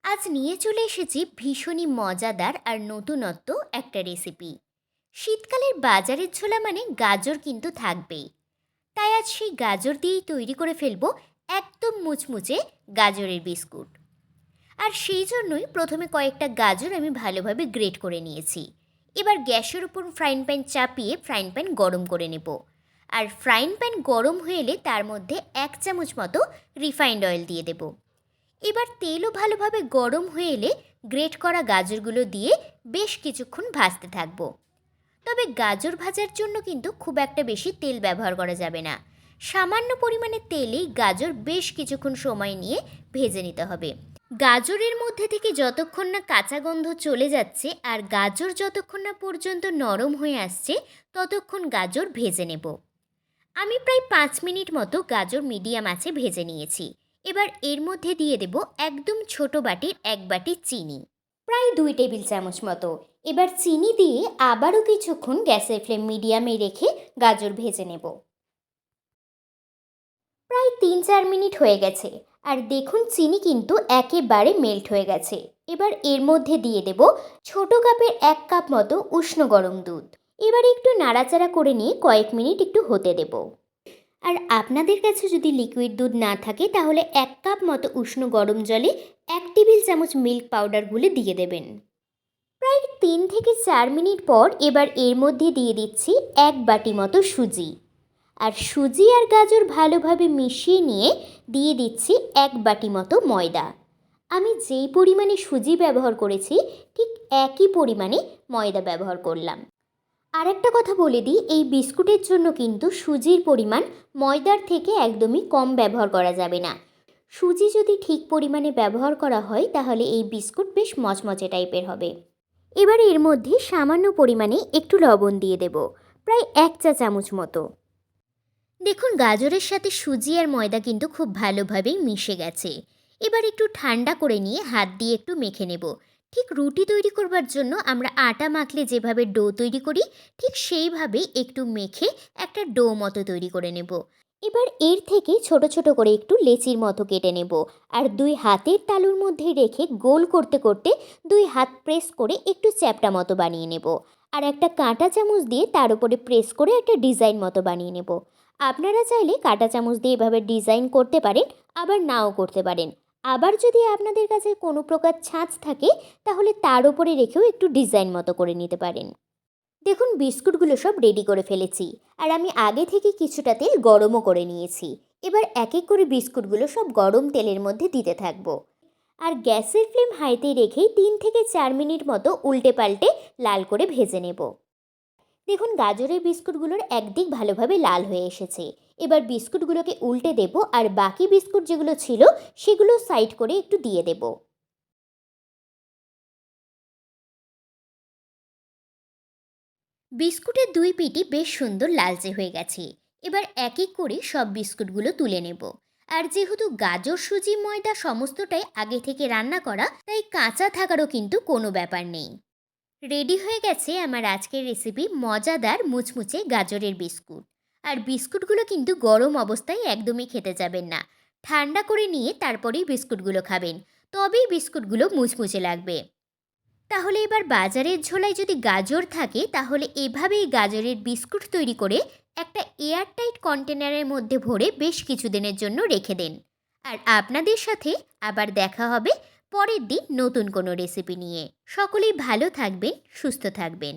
আজ নিয়ে চলে এসেছি ভীষণই মজাদার আর নতুনত্ব একটা রেসিপি। শীতকালের বাজারের ছোলা মানে গাজর কিন্তু থাকবেই। তাই আজ সেই গাজর দিয়েই তৈরি করে ফেলবো একদম মুচমুচে গাজরের বিস্কুট। আর সেই জন্যই প্রথমে কয়েকটা গাজর আমি ভালোভাবে গ্রেট করে নিয়েছি। এবার গ্যাসের উপর ফ্রাইং প্যান চাপিয়ে ফ্রাইং প্যান গরম করে নেব। আর ফ্রাইং প্যান গরম হয়ে এলে তার মধ্যে 1 চামচ মতো রিফাইন্ড অয়েল দিয়ে দেব। এবার তেলও ভালোভাবে গরম হয়ে এলে গ্রেট করা গাজরগুলো দিয়ে বেশ কিছুক্ষণ ভাজতে থাকব। তবে গাজর ভাজার জন্য কিন্তু খুব একটা বেশি তেল ব্যবহার করা যাবে না। সামান্য পরিমাণে তেলেই গাজর বেশ কিছুক্ষণ সময় নিয়ে ভেজে নিতে হবে। গাজরের মধ্যে থেকে যতক্ষণ না কাঁচা গন্ধ চলে যাচ্ছে আর গাজর যতক্ষণ না পর্যন্ত নরম হয়ে আসছে ততক্ষণ গাজর ভেজে নেব। আমি প্রায় 5 মিনিট মতো গাজর মিডিয়াম আঁচে ভেজে নিয়েছি। এবার এর মধ্যে দিয়ে দেব একদম ছোট বাটির 1 বাটি চিনি, প্রায় 2 টেবিল চামচ মতো। এবার চিনি দিয়ে আবারও কিছুক্ষণ গ্যাসের ফ্লেম মিডিয়ামে রেখে গাজর ভেজে নেব। প্রায় 3-4 মিনিট হয়ে গেছে আর দেখুন চিনি কিন্তু একেবারে মেল্ট হয়ে গেছে। এবার এর মধ্যে দিয়ে দেব ছোট কাপের 1 কাপ মতো উষ্ণ গরম দুধ। এবার একটু নাড়াচাড়া করে নিয়ে কয়েক মিনিট একটু হতে দেব। আর আপনাদের কাছে যদি লিকুইড দুধ না থাকে তাহলে 1 কাপ মতো উষ্ণ গরম জলে 1 টেবিল চামচ মিল্ক পাউডার গুলে দিয়ে দেবেন। প্রায় 3 থেকে 4 মিনিট পর এবার এর মধ্যে দিয়ে দিচ্ছি 1 বাটি মতো সুজি। আর সুজি আর গাজর ভালোভাবে মিশিয়ে নিয়ে দিয়ে দিচ্ছি 1 বাটি মতো ময়দা। আমি যেই পরিমাণে সুজি ব্যবহার করেছি ঠিক একই পরিমাণে ময়দা ব্যবহার করলাম। আর একটা কথা বলে দিই, এই বিস্কুটের জন্য কিন্তু সুজির পরিমাণ ময়দার থেকে একদমই কম ব্যবহার করা যাবে না। সুজি যদি ঠিক পরিমাণে ব্যবহার করা হয় তাহলে এই বিস্কুট বেশ মচমচে টাইপের হবে। এবার এর মধ্যে সামান্য পরিমাণে একটু লবণ দিয়ে দেব, প্রায় 1 চা চামচ মতো। দেখুন গাজরের সাথে সুজি আর ময়দা কিন্তু খুব ভালোভাবেই মিশে গেছে। এবার একটু ঠান্ডা করে নিয়ে হাত দিয়ে একটু মেখে নেব। ঠিক রুটি তৈরি করবার জন্য আমরা আটা মাখলে যেভাবে ডো তৈরি করি ঠিক সেইভাবেই একটু মেখে একটা ডো মতো তৈরি করে নেব। এবার এর থেকে ছোট ছোট করে একটু লেচির মতো কেটে নেব আর 2 হাতের তালুর মধ্যে রেখে গোল করতে করতে 2 হাত প্রেস করে একটু চ্যাপ্টা মতো বানিয়ে নেব। আর একটা কাঁটা চামচ দিয়ে তার উপরে প্রেস করে একটা ডিজাইন মতো বানিয়ে নেব। আপনারা চাইলে কাঁটা চামচ দিয়ে এভাবে ডিজাইন করতে পারেন, আবার নাও করতে পারেন। আবার যদি আপনাদের কাছে কোনো প্রকার ছাঁচ থাকে তাহলে তার উপরে রেখেও একটু ডিজাইন মতো করে নিতে পারেন। দেখুন বিস্কুটগুলো সব রেডি করে ফেলেছি আর আমি আগে থেকে কিছুটা তেল গরমও করে নিয়েছি। এবার এক এক করে বিস্কুটগুলো সব গরম তেলের মধ্যে দিতে থাকবো আর গ্যাসের ফ্লেম হাইতে রেখেই 3 থেকে 4 মিনিট মতো উল্টে পাল্টে লাল করে ভেজে নেব। দেখুন গাজরের বিস্কুটগুলোর একদিক ভালোভাবে লাল হয়ে এসেছে। এবার বিস্কুটগুলোকে উল্টে দেব আর বাকি বিস্কুট যেগুলো ছিল সেগুলো সাইড করে একটু দিয়ে দেব। বিস্কুটের 2 পিঠই বেশ সুন্দর লালচে হয়ে গেছে। এবার এক এক করে সব বিস্কুটগুলো তুলে নেব। আর যেহেতু গাজর সুজি ময়দা সমস্তটাই আগে থেকে রান্না করা তাই কাঁচা থাকারও কিন্তু কোনো ব্যাপার নেই। রেডি হয়ে গেছে আমার আজকের রেসিপি মজাদার মুচমুচে গাজরের বিস্কুট। আর বিস্কুটগুলো কিন্তু গরম অবস্থায় একদমই খেতে যাবেন না, ঠান্ডা করে নিয়ে তারপরেই বিস্কুটগুলো খাবেন, তবেই বিস্কুটগুলো মুচমুচে লাগবে। তাহলে এবার বাজারের ঝোলায় যদি গাজর থাকে তাহলে এভাবেই গাজরের বিস্কুট তৈরি করে একটা এয়ারটাইট কন্টেনারের মধ্যে ভরে বেশ কিছুদিনের জন্য রেখে দেন। আর আপনাদের সাথে আবার দেখা হবে পরের দিন নতুন কোনো রেসিপি নিয়ে। সকলেই ভালো থাকবেন, সুস্থ থাকবেন।